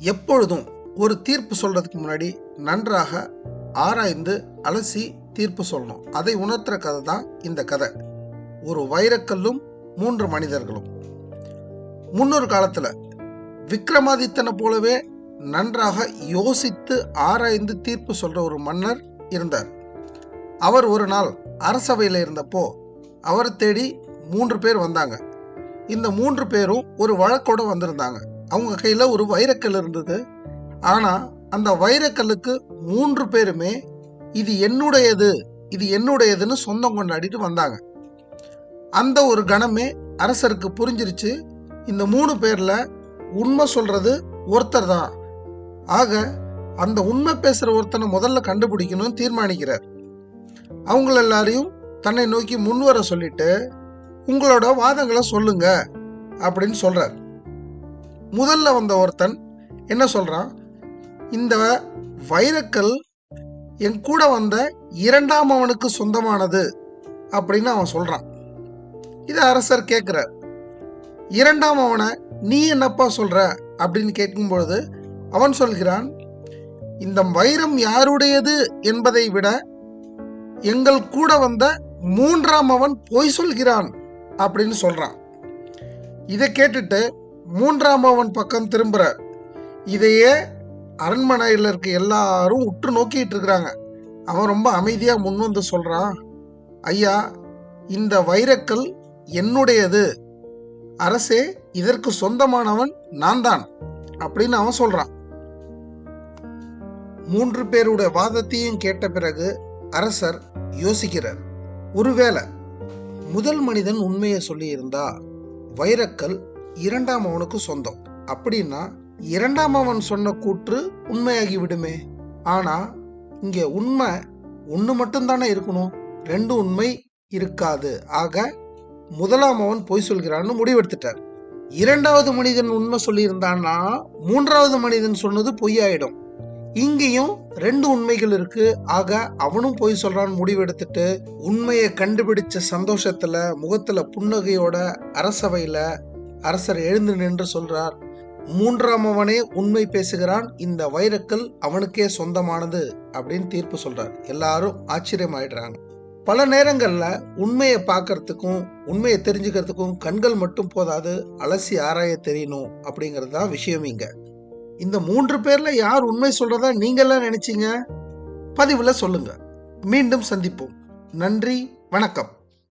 எப்பொழுதும் ஒரு தீர்ப்பு சொல்றதுக்கு முன்னாடி நன்றாக ஆராய்ந்து அலசி தீர்ப்பு சொல்லணும். அதை உணர்த்துற கதை தான் இந்த கதை. ஒரு வைரக்கல்லும் 3 மனிதர்களும். முன்னொரு காலத்துல விக்ரமாதித்தனை போலவே நன்றாக யோசித்து ஆராய்ந்து தீர்ப்பு சொல்ற ஒரு மன்னர் இருந்தார். அவர் ஒரு நாள் அரசவையில் இருந்தப்போ அவரை தேடி 3 பேர் வந்தாங்க. இந்த 3 பேரும் ஒரு வழக்கோட வந்திருந்தாங்க. அவங்க கையில ஒரு வைரக்கல் இருந்தது. ஆனா அந்த வைரக்கல்லுக்கு 3 பேருமே இது என்னுடையது, இது என்னுடையதுன்னு சொந்தம் கொண்டாடிட்டு வந்தாங்க. அந்த ஒரு கணமே அரசருக்கு புரிஞ்சிருச்சு, இந்த 3 பேர்ல உண்மை சொல்றது ஒருத்தர் தான். ஆக அந்த உண்மை பேசுற ஒருத்தனை முதல்ல கண்டுபிடிக்கணும்னு தீர்மானிக்கிறார். அவங்கள எல்லாரையும் தன்னை நோக்கி முன்வர சொல்லிட்டு உங்களோட வாதங்களை சொல்லுங்க அப்படின்னு சொல்றார். முதல்ல வந்த ஒருத்தன் என்ன சொல்றான், இந்த வைரக்கல் என் கூட வந்த 2ஆம் அவனுக்கு சொந்தமானது அப்படின்னு அவன் சொல்றான். இதை அரசர் கேட்கிறார். 2ஆம் அவனை நீ என்னப்பா சொல்ற அப்படின்னு கேட்கும் பொழுது அவன் சொல்கிறான், இந்த வைரம் யாருடையது என்பதை விட எங்கள் கூட வந்த 3ஆம் அவன் பொய் சொல்கிறான் அப்படின்னு சொல்றான். இதை கேட்டுட்டு 3ஆம் அவன் பக்கம் திரும்புறார். இதையே அரண்மனையில் இருக்க எல்லாரும் உற்று நோக்கிட்டு இருக்கிறாங்க. அவன் ரொம்ப அமைதியா முன் வந்து சொல்றான், ஐயா, இந்த வைரக்கல் என்னுடையது, அரசே இதற்கு சொந்தமானவன் நான் தான் அப்படின்னு அவன் சொல்றான். 3 பேருடைய வாதத்தையும் கேட்ட பிறகு அரசர் யோசிக்கிறார். ஒருவேளை முதல் மனிதன் உண்மையை சொல்லி இருந்தா வைரக்கல் 2ஆம் அவனுக்கு சொந்தம் அப்படின்னா 2ஆம் அவன் சொன்ன கூற்று உண்மையாகி விடுமே. ஆனா இங்க உண்மை ஒண்ணு மட்டும்தானே இருக்கணும், 2 உண்மை இருக்காது. ஆக 1ஆம் அவன் பொய் சொல்கிறான்னு முடிவெடுத்துட்டார். 2வது மனிதன் உண்மை சொல்லி இருந்தான்னா 3வது மனிதன் சொன்னது பொய்யாயிடும். இங்கேயும் 2 உண்மைகள் இருக்கு. ஆக அவனும் பொய் சொல்றான்னு முடிவெடுத்துட்டு உண்மையை கண்டுபிடிச்ச சந்தோஷத்துல முகத்துல புன்னகையோட அரசவையில அரசர் எழுந்து நின்று சொல்றார், 3ஆம் அவனே உண்மை பேசுகிறான், இந்த வைரக்கல் அவனுக்கே சொந்தமானது அப்படின்னு தீர்ப்பு சொல்றார். எல்லாரும் ஆச்சரியமாயிடுறாங்க. பல நேரங்கள்ல உண்மையை பார்க்கறதுக்கும் உண்மையை தெரிஞ்சுக்கிறதுக்கும் கண்கள் மட்டும் போதாது, அலசி ஆராய தெரியணும் அப்படிங்கிறது தான் விஷயம். இங்க இந்த 3 பேர்ல யார் உண்மை சொல்றதா நீங்க எல்லாம் நினைச்சீங்க? பதிவுல சொல்லுங்க. மீண்டும் சந்திப்போம். நன்றி, வணக்கம்.